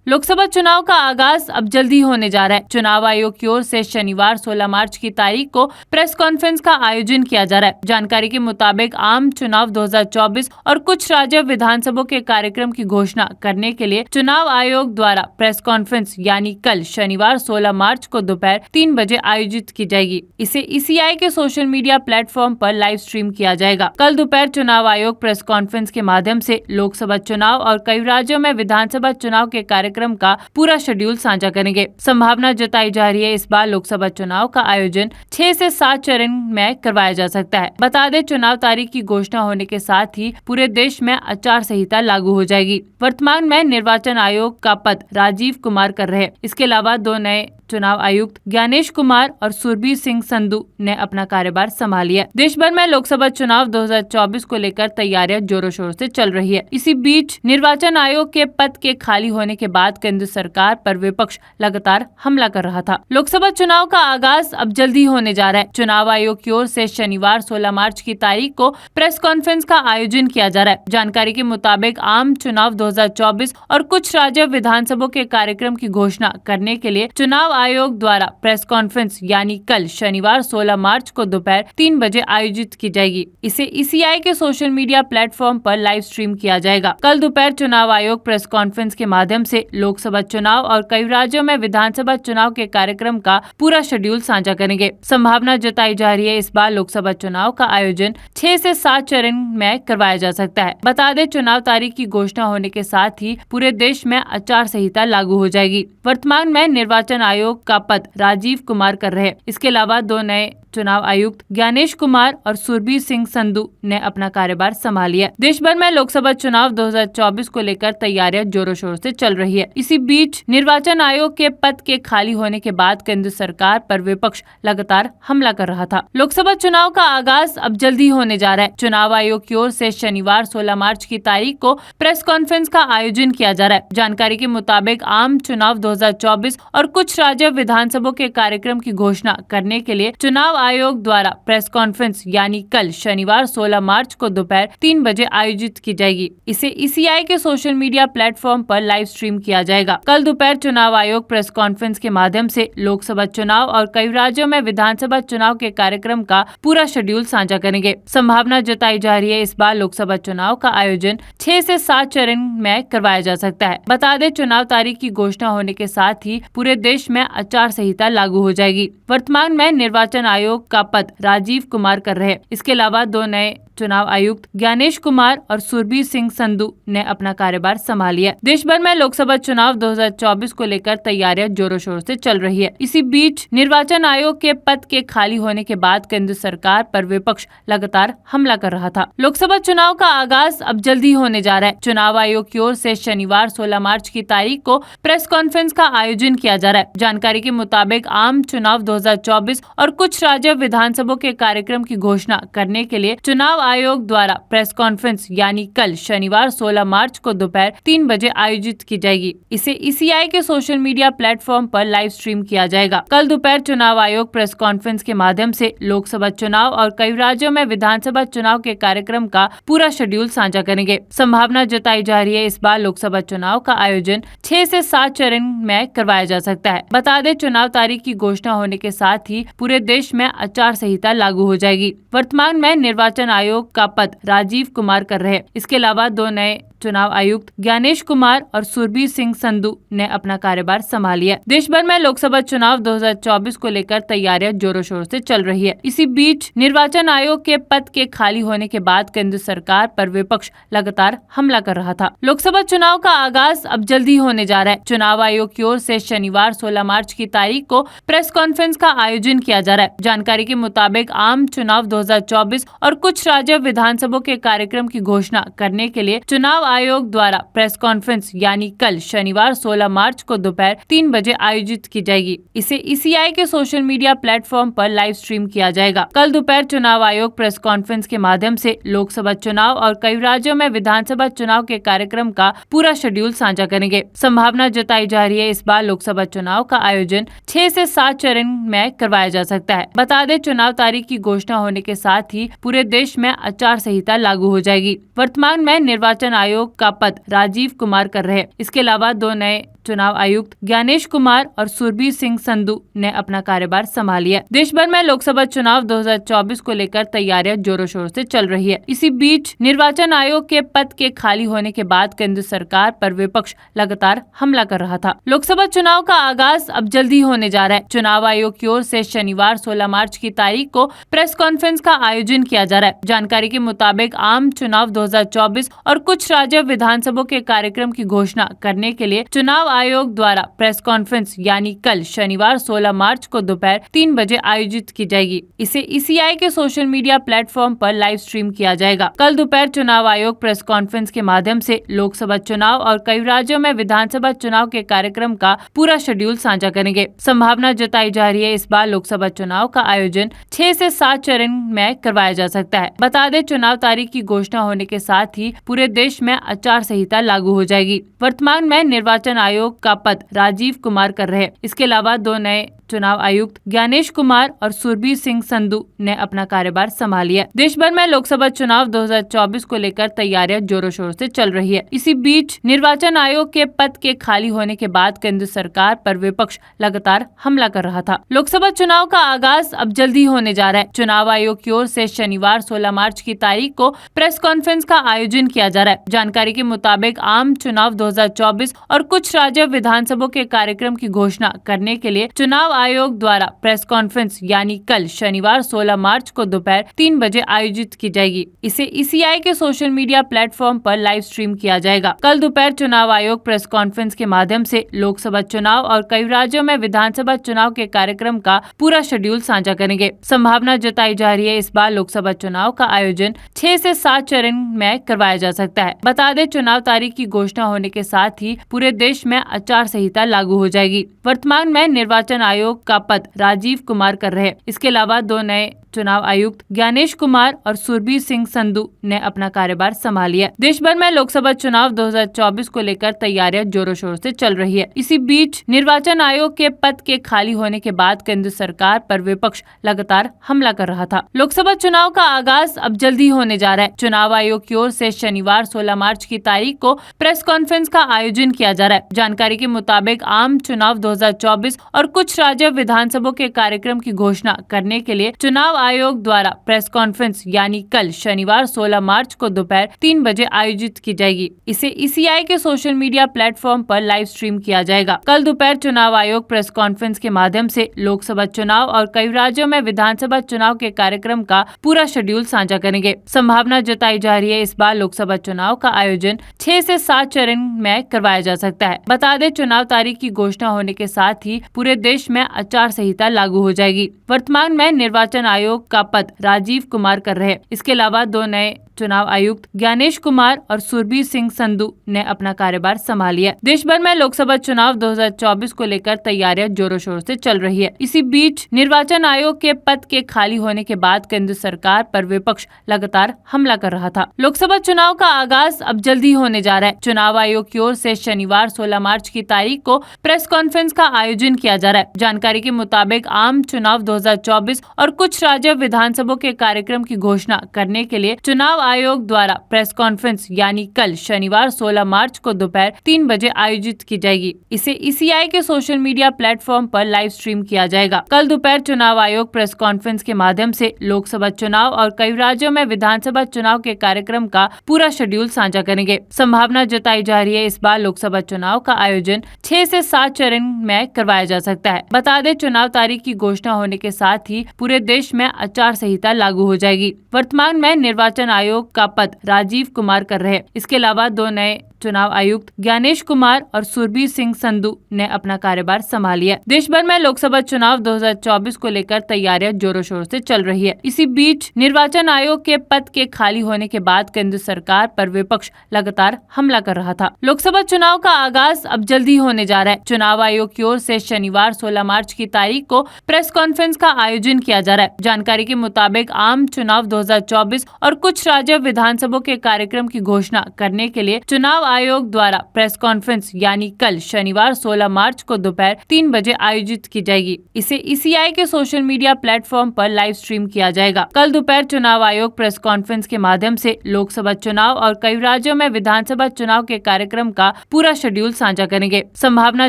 लोकसभा चुनाव का आगाज अब जल्दी होने जा रहा है। चुनाव आयोग की ओर से शनिवार 16 मार्च की तारीख को प्रेस कॉन्फ्रेंस का आयोजन किया जा रहा है। जानकारी के मुताबिक आम चुनाव 2024 और कुछ राज्य विधानसभा के कार्यक्रम की घोषणा करने के लिए चुनाव आयोग द्वारा प्रेस कॉन्फ्रेंस यानी कल शनिवार 16 मार्च को दोपहर 3 बजे आयोजित की जाएगी। इसे ईसीआई के सोशल मीडिया प्लेटफॉर्म पर लाइव स्ट्रीम किया जाएगा। कल दोपहर चुनाव आयोग प्रेस कॉन्फ्रेंस के माध्यम से लोकसभा चुनाव और कई राज्यों में विधानसभा चुनाव के कार्यक्रम का पूरा शेड्यूल साझा करेंगे। संभावना जताई जा रही है इस बार लोकसभा चुनाव का आयोजन 6 से 7 चरण में करवाया जा सकता है। बता दें, चुनाव तारीख की घोषणा होने के साथ ही पूरे देश में आचार संहिता लागू हो जाएगी। वर्तमान में निर्वाचन आयोग का पद राजीव कुमार कर रहे हैं। इसके अलावा 2 नए चुनाव आयुक्त ज्ञानेश कुमार और सुरभीर सिंह संधू ने अपना कार्यभार संभाल लिया। देश भर में लोकसभा चुनाव 2024 को लेकर तैयारियां जोरों शोरों से चल रही है। इसी बीच निर्वाचन आयोग के पद के खाली होने के बाद केंद्र सरकार पर विपक्ष लगातार हमला कर रहा था। लोकसभा चुनाव का आगाज अब जल्दी होने जा रहा है। चुनाव आयोग की ओर से शनिवार 16 मार्च की तारीख को प्रेस कॉन्फ्रेंस का आयोजन किया जा रहा है। जानकारी के मुताबिक आम चुनाव 2024 और कुछ राज्य विधानसभा के कार्यक्रम की घोषणा करने के लिए चुनाव आयोग द्वारा प्रेस कॉन्फ्रेंस यानी कल शनिवार 16 मार्च को दोपहर 3 बजे आयोजित की जाएगी। इसे ईसीआई के सोशल मीडिया प्लेटफॉर्म पर लाइव स्ट्रीम किया जाएगा। कल दोपहर चुनाव आयोग प्रेस कॉन्फ्रेंस के माध्यम से लोकसभा चुनाव और कई राज्यों में विधानसभा चुनाव के कार्यक्रम का पूरा शेड्यूल साझा करेंगे। संभावना जताई जा रही है इस बार लोकसभा चुनाव का आयोजन 6 से 7 चरण में करवाया जा सकता है। बता दें, चुनाव तारीख की घोषणा होने के साथ ही पूरे देश में आचार संहिता लागू हो जाएगी। वर्तमान में निर्वाचन आयोग का पद राजीव कुमार कर रहे हैं। इसके अलावा 2 नए चुनाव आयुक्त ज्ञानेश कुमार और सुरभीर सिंह संधू ने अपना कार्यभार संभाल लिया। देश भर में लोकसभा चुनाव 2024 को लेकर तैयारियां जोरों शोरों से चल रही है। इसी बीच निर्वाचन आयोग के पद के खाली होने के बाद केंद्र सरकार पर विपक्ष लगातार हमला कर रहा था। लोकसभा चुनाव का आगाज अब जल्दी होने जा रहा है। चुनाव आयोग की ओर से शनिवार 16 मार्च की तारीख को प्रेस कॉन्फ्रेंस का आयोजन किया जा रहा है। जानकारी के मुताबिक आम चुनाव 2024 और कुछ राज्य विधानसभा के कार्यक्रम की घोषणा करने के लिए चुनाव आयोग द्वारा प्रेस कॉन्फ्रेंस यानी कल शनिवार 16 मार्च को दोपहर 3 बजे आयोजित की जाएगी। इसे ईसीआई के सोशल मीडिया प्लेटफॉर्म पर लाइव स्ट्रीम किया जाएगा। कल दोपहर चुनाव आयोग प्रेस कॉन्फ्रेंस के माध्यम से लोकसभा चुनाव और कई राज्यों में विधानसभा चुनाव के कार्यक्रम का पूरा शेड्यूल साझा करेंगे। संभावना जताई जा रही है इस बार लोकसभा चुनाव का आयोजन 6 से 7 चरण में करवाया जा सकता है। बता दें, चुनाव तारीख की घोषणा होने के साथ ही पूरे देश में आचार संहिता लागू हो जाएगी। वर्तमान में निर्वाचन आयोग का पद राजीव कुमार कर रहे हैं। इसके अलावा 2 नए चुनाव आयुक्त ज्ञानेश कुमार और सुरभीर सिंह संधू ने अपना कार्यभार संभाल लिया। देश भर में लोकसभा चुनाव 2024 को लेकर तैयारियां जोरों शोरों से चल रही है। इसी बीच निर्वाचन आयोग के पद के खाली होने के बाद केंद्र सरकार पर विपक्ष लगातार हमला कर रहा था। लोकसभा चुनाव का आगाज अब जल्दी होने जा रहा है। चुनाव आयोग की ओर से शनिवार 16 मार्च की तारीख को प्रेस कॉन्फ्रेंस का आयोजन किया जा रहा है। जानकारी के मुताबिक आम चुनाव 2024 और कुछ राज्य विधानसभा के कार्यक्रम की घोषणा करने के लिए चुनाव आयोग द्वारा प्रेस कॉन्फ्रेंस यानी कल शनिवार 16 मार्च को दोपहर 3 बजे आयोजित की जाएगी। इसे ईसीआई के सोशल मीडिया प्लेटफॉर्म पर लाइव स्ट्रीम किया जाएगा। कल दोपहर चुनाव आयोग प्रेस कॉन्फ्रेंस के माध्यम से लोकसभा चुनाव और कई राज्यों में विधानसभा चुनाव के कार्यक्रम का पूरा शेड्यूल साझा करेंगे। संभावना जताई जा रही है इस बार लोकसभा चुनाव का आयोजन 6 से 7 चरण में करवाया जा सकता है। बता दें, चुनाव तारीख की घोषणा होने के साथ ही पूरे देश में आचार संहिता लागू हो जाएगी। वर्तमान में निर्वाचन आयोग का पद राजीव कुमार कर रहे हैं। इसके अलावा 2 नए चुनाव आयुक्त ज्ञानेश कुमार और सुरभीर सिंह संधू ने अपना कार्यभार संभाल लिया। देश भर में लोकसभा चुनाव 2024 को लेकर तैयारियां जोरों शोरों से चल रही है। इसी बीच निर्वाचन आयोग के पद के खाली होने के बाद केंद्र सरकार पर विपक्ष लगातार हमला कर रहा था। लोकसभा चुनाव का आगाज अब जल्दी होने जा रहा है। चुनाव आयोग की ओर से शनिवार 16 मार्च की तारीख को प्रेस कॉन्फ्रेंस का आयोजन किया जा रहा है। जानकारी के मुताबिक आम चुनाव 2024 और कुछ राज्य विधानसभा के कार्यक्रम की घोषणा करने के लिए चुनाव आयोग द्वारा प्रेस कॉन्फ्रेंस यानी कल शनिवार 16 मार्च को दोपहर 3 बजे आयोजित की जाएगी। इसे ईसीआई के सोशल मीडिया प्लेटफॉर्म पर लाइव स्ट्रीम किया जाएगा। कल दोपहर चुनाव आयोग प्रेस कॉन्फ्रेंस के माध्यम से लोकसभा चुनाव और कई राज्यों में विधानसभा चुनाव के कार्यक्रम का पूरा शेड्यूल साझा करेंगे। संभावना जताई जा रही है इस बार लोकसभा चुनाव का आयोजन 6 से 7 चरण में करवाया जा सकता है। बता दें, चुनाव तारीख की घोषणा होने के साथ ही पूरे देश में आचार संहिता लागू हो जाएगी। वर्तमान में निर्वाचन आयोग का पद राजीव कुमार कर रहे हैं। इसके अलावा 2 नए चुनाव आयुक्त ज्ञानेश कुमार और सुरभीर सिंह संधू ने अपना कार्यभार संभाल लिया। देश भर में लोकसभा चुनाव 2024 को लेकर तैयारियां जोरों शोर से चल रही है। इसी बीच निर्वाचन आयोग के पद के खाली होने के बाद केंद्र सरकार पर विपक्ष लगातार हमला कर रहा था। लोकसभा चुनाव का आगाज अब जल्दी होने जा रहा है। चुनाव आयोग की ओर से शनिवार 16 मार्च की तारीख को प्रेस कॉन्फ्रेंस का आयोजन किया जा रहा है। जानकारी के मुताबिक आम चुनाव 2024 और कुछ राज्य विधानसभा के कार्यक्रम की घोषणा करने के लिए चुनाव आयोग द्वारा प्रेस कॉन्फ्रेंस यानी कल शनिवार 16 मार्च को दोपहर 3 बजे आयोजित की जाएगी। इसे ईसीआई के सोशल मीडिया प्लेटफॉर्म पर लाइव स्ट्रीम किया जाएगा। कल दोपहर चुनाव आयोग प्रेस कॉन्फ्रेंस के माध्यम से लोकसभा चुनाव और कई राज्यों में विधानसभा चुनाव के कार्यक्रम का पूरा शेड्यूल साझा करेंगे। संभावना जताई जा रही है इस बार लोकसभा चुनाव का आयोजन 6 से 7 चरण में करवाया जा सकता है। बता दें, चुनाव तारीख की घोषणा होने के साथ ही पूरे देश में आचार संहिता लागू हो जाएगी। वर्तमान में निर्वाचन आयोग का पद राजीव कुमार कर रहे हैं। इसके अलावा 2 नए चुनाव आयुक्त ज्ञानेश कुमार और सुरभीर सिंह संधू ने अपना कार्यभार संभाल लिया। देश भर में लोकसभा चुनाव 2024 को लेकर तैयारियां जोरों शोर से चल रही है। इसी बीच निर्वाचन आयोग के पद के खाली होने के बाद केंद्र सरकार पर विपक्ष लगातार हमला कर रहा था। लोकसभा चुनाव का आगाज अब जल्दी होने जा रहा है। चुनाव आयोग की ओर से शनिवार 16 मार्च की तारीख को प्रेस कॉन्फ्रेंस का आयोजन किया जा रहा है। जानकारी के मुताबिक आम चुनाव 2024 और कुछ राज्य विधानसभा के कार्यक्रम की घोषणा करने के लिए चुनाव आयोग द्वारा प्रेस कॉन्फ्रेंस यानी कल शनिवार 16 मार्च को दोपहर 3 बजे आयोजित की जाएगी। इसे ईसीआई के सोशल मीडिया प्लेटफॉर्म पर लाइव स्ट्रीम किया जाएगा। कल दोपहर चुनाव आयोग प्रेस कॉन्फ्रेंस के माध्यम से लोकसभा चुनाव और कई राज्यों में विधानसभा चुनाव के कार्यक्रम का पूरा शेड्यूल साझा करेंगे। संभावना जताई जा रही है इस बार लोकसभा चुनाव का आयोजन 6 से 7 चरण में करवाया जा सकता है। बता दें, चुनाव तारीख की घोषणा होने के साथ ही पूरे देश में आचार संहिता लागू हो जाएगी। वर्तमान में निर्वाचन आयोग का पद राजीव कुमार कर रहे हैं। इसके अलावा 2 नए चुनाव आयुक्त ज्ञानेश कुमार और सुरभीर सिंह संधू ने अपना कार्यभार संभाल लिया। देश भर में लोकसभा चुनाव 2024 को लेकर तैयारियां जोरों शोर से चल रही है। इसी बीच निर्वाचन आयोग के पद के खाली होने के बाद केंद्र सरकार पर विपक्ष लगातार हमला कर रहा था। लोकसभा चुनाव का आगाज अब जल्दी होने जा रहा है। चुनाव आयोग की ओर से शनिवार 16 मार्च की तारीख को प्रेस कॉन्फ्रेंस का आयोजन किया जा रहा है। जानकारी के मुताबिक आम चुनाव 2024 और कुछ राज्य विधानसभा के कार्यक्रम की घोषणा करने के लिए चुनाव आयोग द्वारा प्रेस कॉन्फ्रेंस यानी कल शनिवार 16 मार्च को दोपहर 3 बजे आयोजित की जाएगी। इसे ईसीआई के सोशल मीडिया प्लेटफॉर्म पर लाइव स्ट्रीम किया जाएगा। कल दोपहर चुनाव आयोग प्रेस कॉन्फ्रेंस के माध्यम से लोकसभा चुनाव और कई राज्यों में विधानसभा चुनाव के कार्यक्रम का पूरा शेड्यूल साझा करेंगे। संभावना जताई जा रही है इस बार लोकसभा चुनाव का आयोजन 6 से 7 चरण में करवाया जा सकता है। बता दें, चुनाव तारीख की घोषणा होने के साथ ही पूरे देश में आचार संहिता लागू हो जाएगी। वर्तमान में निर्वाचन आयोग का पद राजीव कुमार कर रहे हैं। इसके अलावा 2 नए चुनाव आयुक्त ज्ञानेश कुमार और सुरभीर सिंह संधू ने अपना कार्यभार संभाल लिया। देश भर में लोकसभा चुनाव 2024 को लेकर तैयारियां जोरों शोर से चल रही है। इसी बीच निर्वाचन आयोग के पद के खाली होने के बाद केंद्र सरकार पर विपक्ष लगातार हमला कर रहा था। लोकसभा चुनाव का आगाज अब जल्दी होने जा रहा है। चुनाव आयोग की ओर से शनिवार 16 मार्च की तारीख को प्रेस कॉन्फ्रेंस का आयोजन किया जा रहा है। जानकारी के मुताबिक आम चुनाव 2024 और कुछ राज्य विधानसभा के कार्यक्रम की घोषणा करने के लिए चुनाव आयोग द्वारा प्रेस कॉन्फ्रेंस यानी कल शनिवार 16 मार्च को दोपहर 3 बजे आयोजित की जाएगी। इसे ईसीआई के सोशल मीडिया प्लेटफॉर्म पर लाइव स्ट्रीम किया जाएगा। कल दोपहर चुनाव आयोग प्रेस कॉन्फ्रेंस के माध्यम से लोकसभा चुनाव और कई राज्यों में विधानसभा चुनाव के कार्यक्रम का पूरा शेड्यूल साझा करेंगे। संभावना जताई जा रही है इस बार लोकसभा चुनाव का आयोजन 6 से 7 चरण में करवाया जा सकता है। बता दें, चुनाव तारीख की घोषणा होने के साथ ही पूरे देश में आचार संहिता लागू हो जाएगी। वर्तमान में निर्वाचन आयोग का पद राजीव कुमार कर रहे हैं। इसके अलावा 2 नए चुनाव आयुक्त ज्ञानेश कुमार और सुरभीर सिंह संधू ने अपना कार्यभार संभाल लिया। देश भर में लोकसभा चुनाव 2024 को लेकर तैयारियां जोरों शोर से चल रही है। इसी बीच निर्वाचन आयोग के पद के खाली होने के बाद केंद्र सरकार पर विपक्ष लगातार हमला कर रहा था। लोकसभा चुनाव का आगाज अब जल्दी होने जा रहा है। चुनाव आयोग की ओर से शनिवार 16 मार्च की तारीख को प्रेस कॉन्फ्रेंस का आयोजन किया जा रहा है। जानकारी के मुताबिक आम चुनाव 2024 और कुछ राज्य विधानसभा के कार्यक्रम की घोषणा करने के लिए चुनाव आयोग द्वारा प्रेस कॉन्फ्रेंस यानी कल शनिवार 16 मार्च को दोपहर 3 बजे आयोजित की जाएगी। इसे ईसीआई के सोशल मीडिया प्लेटफॉर्म पर लाइव स्ट्रीम किया जाएगा। कल दोपहर चुनाव आयोग प्रेस कॉन्फ्रेंस के माध्यम से लोकसभा चुनाव और कई राज्यों में विधानसभा चुनाव के कार्यक्रम का पूरा शेड्यूल साझा करेंगे। संभावना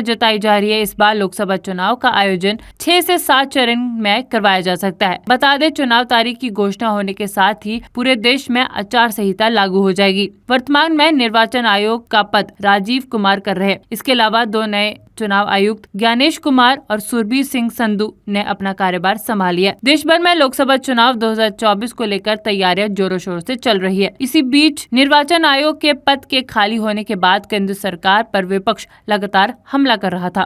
जताई जा रही है इस बार लोकसभा चुनाव का आयोजन 6 से 7 चरण में करवाया जा सकता है। बता दें, चुनाव तारीख की घोषणा होने के साथ ही पूरे देश में आचार संहिता लागू हो जाएगी। वर्तमान में निर्वाचन आयोग का पद राजीव कुमार कर रहे हैं। इसके अलावा 2 नए चुनाव आयुक्त ज्ञानेश कुमार और सुरभीर सिंह संधू ने अपना कार्यभार संभाल लिया। देश भर में लोकसभा चुनाव 2024 को लेकर तैयारियां जोरों शोरों से चल रही है। इसी बीच निर्वाचन आयोग के पद के खाली होने के बाद केंद्र सरकार पर विपक्ष लगातार हमला कर रहा था।